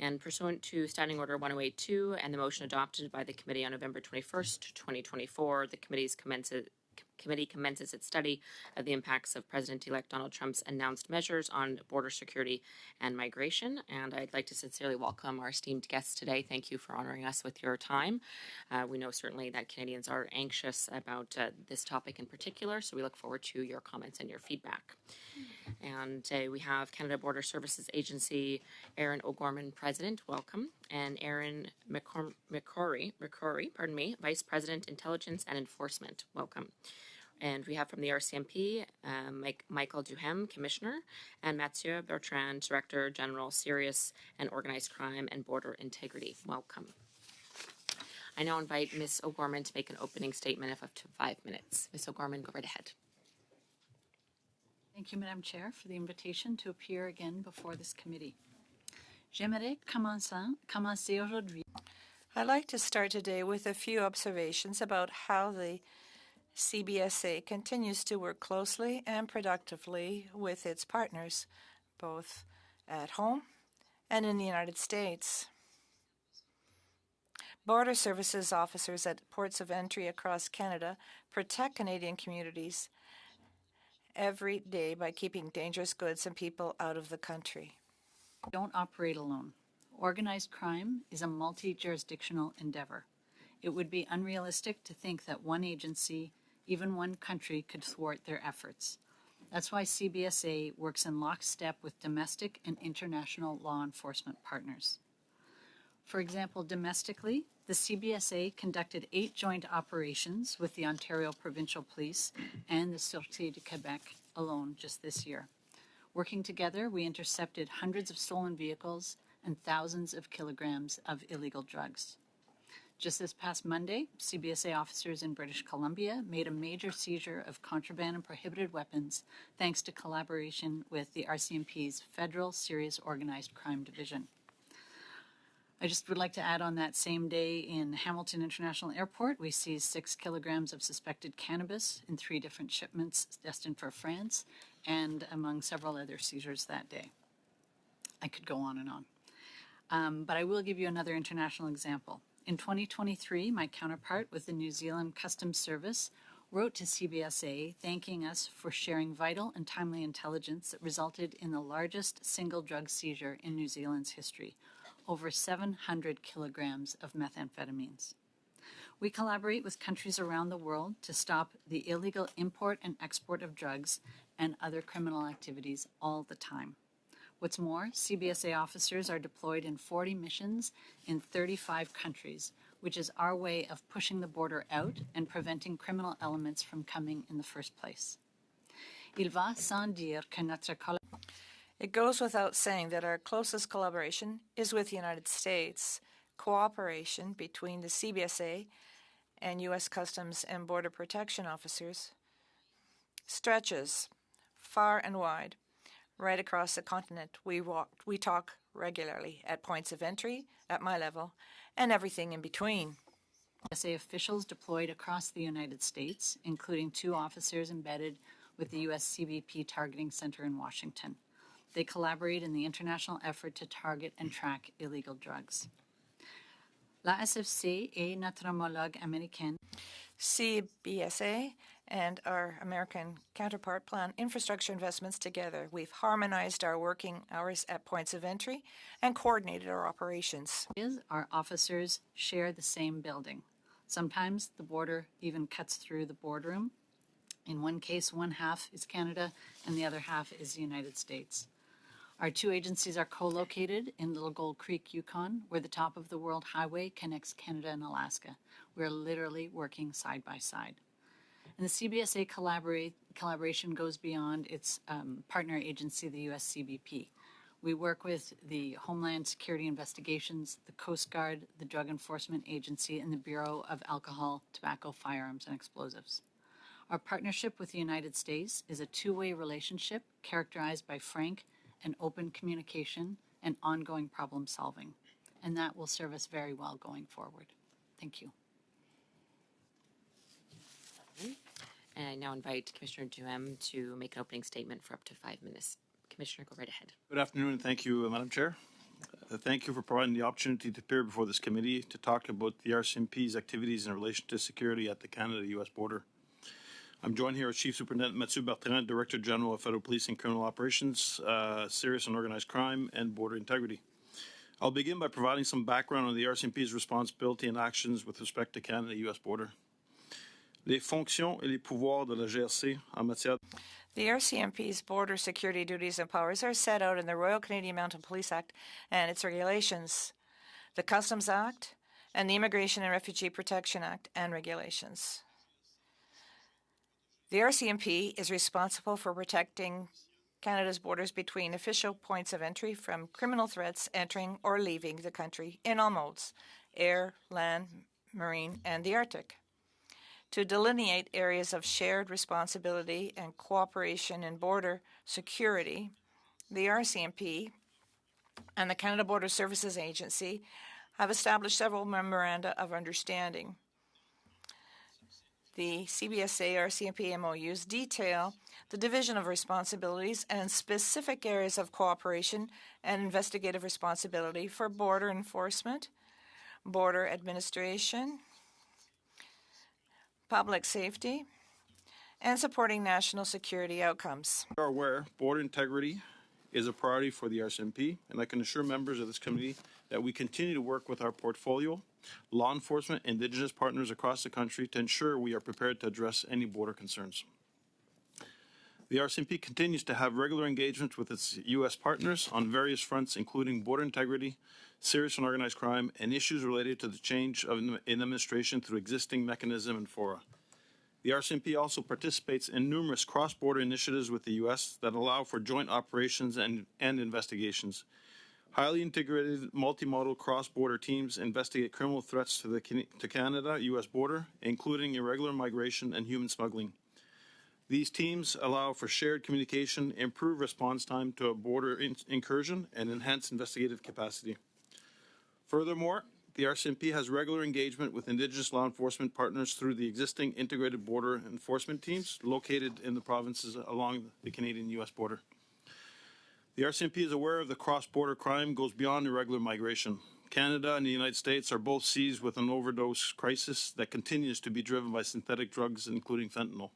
And pursuant to Standing Order 1082 and the motion adopted by the committee on November 21st, 2024, the committee commences its study of the impacts of President-elect Donald Trump's announced measures on border security and migration. And I'd like to sincerely welcome our esteemed guests today. Thank you for honoring us with your time. We know certainly that Canadians are anxious about this topic in particular, so we look forward to your comments and your feedback. And we have Canada Border Services Agency Aaron O'Gorman, President, welcome, and Aaron McCrory, Vice President, Intelligence and Enforcement, welcome. And we have from the RCMP, Michael Duhem, Commissioner, and Mathieu Bertrand, Director General, Serious and Organized Crime and Border Integrity, welcome. I now invite Ms. O'Gorman to make an opening statement of up to 5 minutes. Ms. O'Gorman, go right ahead. Thank you, Madam Chair, for the invitation to appear again before this committee. J'aimerais commencer aujourd'hui. I'd like to start today with a few observations about how the CBSA continues to work closely and productively with its partners, both at home and in the United States. Border Services officers at ports of entry across Canada protect Canadian communities every day by keeping dangerous goods and people out of the country. Don't operate alone. Organized crime is a multi-jurisdictional endeavor. It would be unrealistic to think that one agency, even one country, could thwart their efforts. That's why CBSA works in lockstep with domestic and international law enforcement partners. For example, domestically, the CBSA conducted 8 joint operations with the Ontario Provincial Police and the Sûreté du Québec alone just this year. Working together, we intercepted hundreds of stolen vehicles and thousands of kilograms of illegal drugs. Just this past Monday, CBSA officers in British Columbia made a major seizure of contraband and prohibited weapons thanks to collaboration with the RCMP's Federal Serious Organized Crime Division. I just would like to add on that same day in Hamilton International Airport, we seized 6 kilograms of suspected cannabis in 3 different shipments destined for France, and among several other seizures that day. I could go on and on. But I will give you another international example. In 2023, my counterpart with the New Zealand Customs Service wrote to CBSA thanking us for sharing vital and timely intelligence that resulted in the largest single drug seizure in New Zealand's history, over 700 kilograms of methamphetamines. We collaborate with countries around the world to stop the illegal import and export of drugs and other criminal activities all the time. What's more, CBSA officers are deployed in 40 missions in 35 countries, which is our way of pushing the border out and preventing criminal elements from coming in the first place. Il va sans dire que notre It goes without saying that our closest collaboration is with the United States. Cooperation between the CBSA and U.S. Customs and Border Protection officers stretches far and wide. Right across the continent, we talk regularly at points of entry, at my level, and everything in between. CBSA officials deployed across the United States, including 2 officers embedded with the U.S. CBP Targeting Center in Washington. They collaborate in the international effort to target and track illegal drugs. La SFC et notre homologue américaine. CBSA and our American counterpart plan infrastructure investments together. We've harmonized our working hours at points of entry and coordinated our operations. Our officers share the same building. Sometimes the border even cuts through the boardroom. In one case, one half is Canada and the other half is the United States. Our 2 agencies are co-located in Little Gold Creek, Yukon, where the top of the World Highway connects Canada and Alaska. We're literally working side by side. And the CBSA collaboration goes beyond its partner agency, the U.S. CBP. We work with the Homeland Security Investigations, the Coast Guard, the Drug Enforcement Agency, and the Bureau of Alcohol, Tobacco, Firearms, and Explosives. Our partnership with the United States is a 2-way relationship characterized by frank and open communication and ongoing problem solving. And that will serve us very well going forward. Thank you. And I now invite Commissioner Duhem to make an opening statement for up to 5 minutes. Commissioner, go right ahead. Good afternoon, and thank you, Madam Chair. thank you for providing the opportunity to appear before this committee to talk about the RCMP's activities in relation to security at the Canada-U.S. border. I'm joined here with Chief Superintendent Mathieu Bertrand, Director General of Federal Police and Criminal Operations, Serious and Organized Crime, and Border Integrity. I'll begin by providing some background on the RCMP's responsibility and actions with respect to Canada-U.S. border. Les fonctions et les pouvoirs de la GRC en matière. The RCMP's border security duties and powers are set out in the Royal Canadian Mounted Police Act and its regulations, the Customs Act, and the Immigration and Refugee Protection Act and regulations. The RCMP is responsible for protecting Canada's borders between official points of entry from criminal threats entering or leaving the country in all modes, air, land, marine, and the Arctic. To delineate areas of shared responsibility and cooperation in border security, the RCMP and the Canada Border Services Agency have established several memoranda of understanding. The CBSA RCMP MOUs detail the division of responsibilities and specific areas of cooperation and investigative responsibility for border enforcement, border administration, public safety, and supporting national security outcomes. We are aware border integrity is a priority for the RCMP, and I can assure members of this committee that we continue to work with our portfolio, law enforcement, Indigenous partners across the country to ensure we are prepared to address any border concerns. The RCMP continues to have regular engagement with its U.S. partners on various fronts, including border integrity, serious and organized crime, and issues related to the change in administration through existing mechanism and fora. The RCMP also participates in numerous cross-border initiatives with the U.S. that allow for joint operations and investigations. Highly integrated multimodal cross-border teams investigate criminal threats to Canada-U.S. border, including irregular migration and human smuggling. These teams allow for shared communication, improved response time to a border incursion, and enhanced investigative capacity. Furthermore, the RCMP has regular engagement with Indigenous law enforcement partners through the existing integrated border enforcement teams located in the provinces along the Canadian-U.S. border. The RCMP is aware of the cross-border crime goes beyond irregular migration. Canada and the United States are both seized with an overdose crisis that continues to be driven by synthetic drugs, including fentanyl.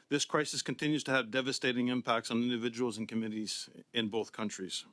This crisis continues to have devastating impacts on individuals and communities in both countries.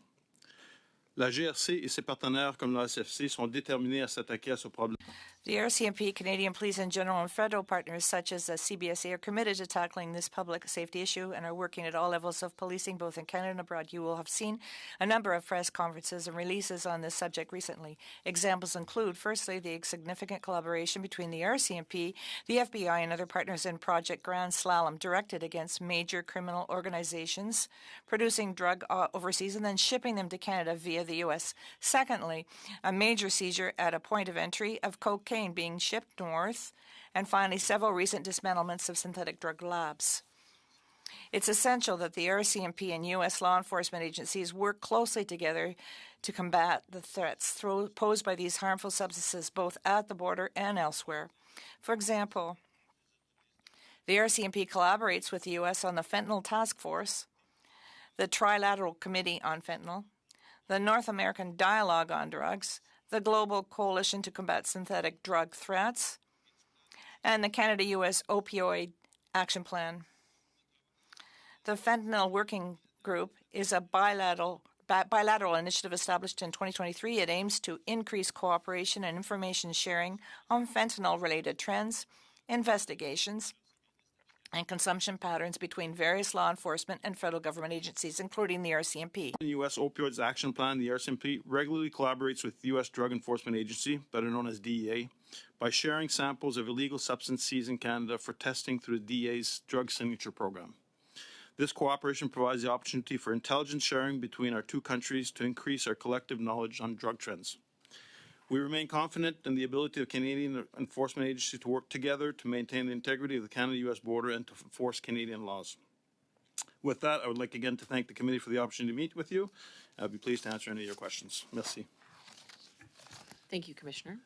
La GRC et ses partenaires comme la SFC sont déterminés à s'attaquer à ce problème. The RCMP, Canadian Police in general, and federal partners such as the CBSA are committed to tackling this public safety issue and are working at all levels of policing, both in Canada and abroad. You will have seen a number of press conferences and releases on this subject recently. Examples include, firstly, the significant collaboration between the RCMP, the FBI, and other partners in Project Grand Slalom, directed against major criminal organizations producing drug overseas and then shipping them to Canada via the U.S. Secondly, a major seizure at a point of entry of cocaine being shipped north, and finally, several recent dismantlements of synthetic drug labs. It's essential that the RCMP and U.S. law enforcement agencies work closely together to combat the threats posed by these harmful substances both at the border and elsewhere. For example, the RCMP collaborates with the U.S. on the Fentanyl Task Force, the Trilateral Committee on Fentanyl, the North American Dialogue on Drugs, the Global Coalition to Combat Synthetic Drug Threats, and the Canada-U.S. Opioid Action Plan. The Fentanyl Working Group is a bilateral initiative established in 2023. It aims to increase cooperation and information sharing on fentanyl-related trends, investigations, and consumption patterns between various law enforcement and federal government agencies, including the RCMP. In the U.S. Opioids Action Plan, the RCMP regularly collaborates with the U.S. Drug Enforcement Agency, better known as DEA, by sharing samples of illegal substance seized in Canada for testing through the DEA's drug signature program. This cooperation provides the opportunity for intelligence sharing between our two countries to increase our collective knowledge on drug trends. We remain confident in the ability of Canadian enforcement agencies to work together to maintain the integrity of the Canada-U.S. border and to enforce Canadian laws. With that, I would like again to thank the committee for the opportunity to meet with you. I'll be pleased to answer any of your questions. Merci. Thank you, Commissioner.